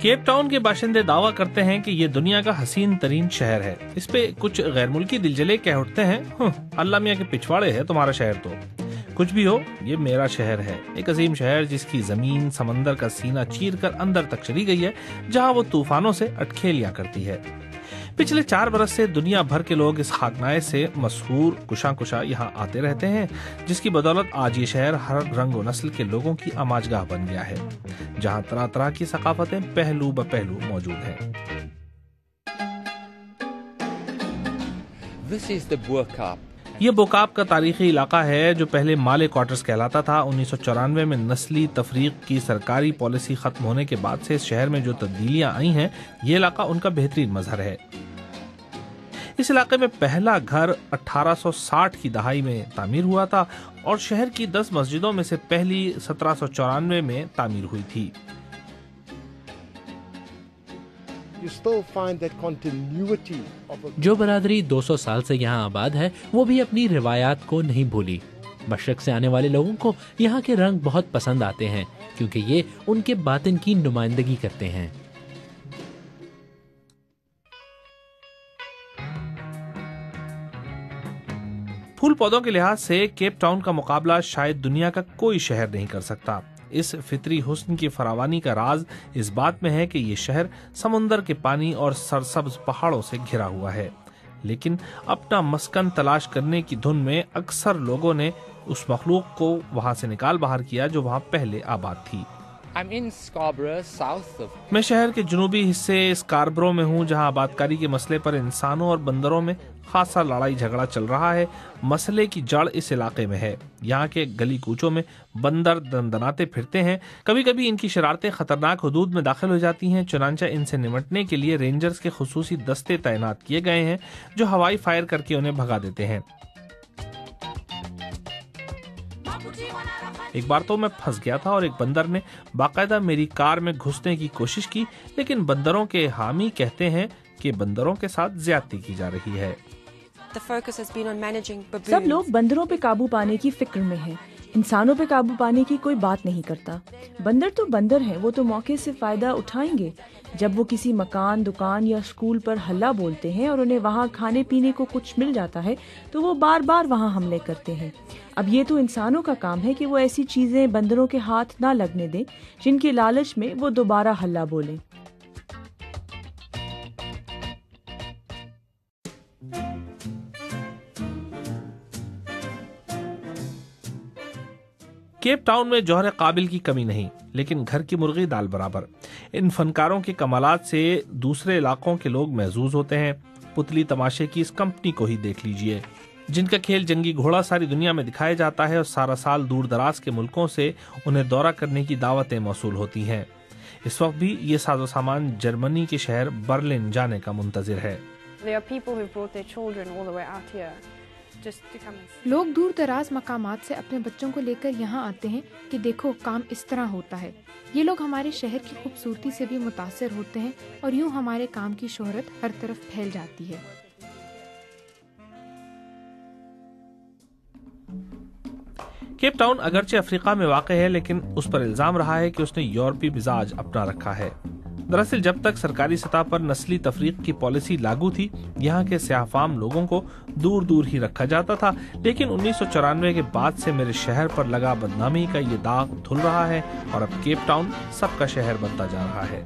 Cape Town کے باشندے دعویٰ کرتے ہیں کہ یہ دنیا کا حسین ترین شہر ہے۔ اس پہ کچھ غیر ملکی دلجلے کہہ اٹھتے ہیں، اللہ میاں کے پچھواڑے ہے تمہارا شہر تو۔ کچھ بھی ہو، یہ میرا شہر ہے، ایک عظیم شہر جس کی زمین سمندر کا سینہ چیر کر اندر تک چلی گئی ہے، جہاں وہ طوفانوں سے اٹکھے لیا کرتی ہے۔ پچھلے 4 برس سے دنیا بھر کے لوگ اس خاکنائے سے مسحور کشاں یہاں آتے رہتے ہیں، جس کی بدولت آج یہ شہر ہر رنگ و نسل کے لوگوں کی آماج گاہ بن گیا ہے، جہاں طرح طرح کی ثقافتیں پہلو بہ پہلو موجود ہیں۔ یہ بوکاب کا تاریخی علاقہ ہے جو پہلے مالے کوارٹرز کہلاتا تھا۔ 1994 میں نسلی تفریق کی سرکاری پالیسی ختم ہونے کے بعد سے اس شہر میں جو تبدیلیاں آئی ہیں، یہ علاقہ ان کا بہترین مظہر ہے۔ اس علاقے میں پہلا گھر 1860 کی دہائی میں تعمیر ہوا تھا اور شہر کی 10 مسجدوں میں سے پہلی 1794 میں تعمیر ہوئی تھی۔ جو برادری 200 سال سے یہاں آباد ہے وہ بھی اپنی روایات کو نہیں بھولی۔ مشرق سے آنے والے لوگوں کو یہاں کے رنگ بہت پسند آتے ہیں کیونکہ یہ ان کے باطن کی نمائندگی کرتے ہیں۔ پھول پودوں کے لحاظ سے کیپ ٹاؤن کا مقابلہ شاید دنیا کا کوئی شہر نہیں کر سکتا۔ اس فطری حسن کی فراوانی کا راز اس بات میں ہے کہ یہ شہر سمندر کے پانی اور سرسبز پہاڑوں سے گھرا ہوا ہے، لیکن اپنا مسکن تلاش کرنے کی دھن میں اکثر لوگوں نے اس مخلوق کو وہاں سے نکال باہر کیا جو وہاں پہلے آباد تھی۔ میں شہر کے جنوبی حصے اسکاربرو میں ہوں، جہاں آبادکاری کے مسئلے پر انسانوں اور بندروں میں خاصا لڑائی جھگڑا چل رہا ہے۔ مسئلے کی جڑ اس علاقے میں ہے۔ یہاں کے گلی کوچوں میں بندر دندناتے پھرتے ہیں، کبھی کبھی ان کی شرارتیں خطرناک حدود میں داخل ہو جاتی ہیں، چنانچہ ان سے نمٹنے کے لیے رینجرز کے خصوصی دستے تعینات کیے گئے ہیں جو ہوائی فائر کر کے انہیں بھگا دیتے ہیں۔ ایک بار تو میں پھنس گیا تھا اور ایک بندر نے باقاعدہ میری کار میں گھسنے کی کوشش کی، لیکن بندروں کے حامی کہتے ہیں کہ بندروں کے ساتھ زیادتی کی جا رہی ہے۔ سب لوگ بندروں پہ قابو پانے کی فکر میں ہیں، انسانوں پہ قابو پانے کی کوئی بات نہیں کرتا۔ بندر تو بندر ہیں، وہ تو موقع سے فائدہ اٹھائیں گے۔ جب وہ کسی مکان، دکان یا اسکول پر ہلہ بولتے ہیں اور انہیں وہاں کھانے پینے کو کچھ مل جاتا ہے تو وہ بار بار وہاں حملے کرتے ہیں۔ اب یہ تو انسانوں کا کام ہے کہ وہ ایسی چیزیں بندروں کے ہاتھ نہ لگنے دیں جن کی لالچ میں وہ دوبارہ ہلہ بولیں۔ کیپ ٹاؤن میں جوہر قابل کی کمی نہیں، لیکن گھر کی مرغی دال برابر۔ ان فنکاروں کے کمالات سے دوسرے علاقوں کے لوگ محظوظ ہوتے ہیں۔ پتلی تماشے کی اس کمپنی کو ہی دیکھ لیجئے، جن کا کھیل جنگی گھوڑا ساری دنیا میں دکھایا جاتا ہے اور سارا سال دور دراز کے ملکوں سے انہیں دورہ کرنے کی دعوتیں موصول ہوتی ہیں۔ اس وقت بھی یہ ساز و سامان جرمنی کے شہر برلن جانے کا منتظر ہے۔ لوگ دور دراز مقامات سے اپنے بچوں کو لے کر یہاں آتے ہیں کہ دیکھو کام اس طرح ہوتا ہے۔ یہ لوگ ہمارے شہر کی خوبصورتی سے بھی متاثر ہوتے ہیں اور یوں ہمارے کام کی شہرت ہر طرف پھیل جاتی ہے۔ کیپ ٹاؤن اگرچہ افریقہ میں واقع ہے، لیکن اس پر الزام رہا ہے کہ اس نے یورپی مزاج اپنا رکھا ہے۔ دراصل جب تک سرکاری سطح پر نسلی تفریق کی پالیسی لاگو تھی، یہاں کے سیاہ فام لوگوں کو دور دور ہی رکھا جاتا تھا، لیکن 1994 کے بعد سے میرے شہر پر لگا بدنامی کا یہ داغ دھل رہا ہے اور اب کیپ ٹاؤن سب کا شہر بنتا جا رہا ہے۔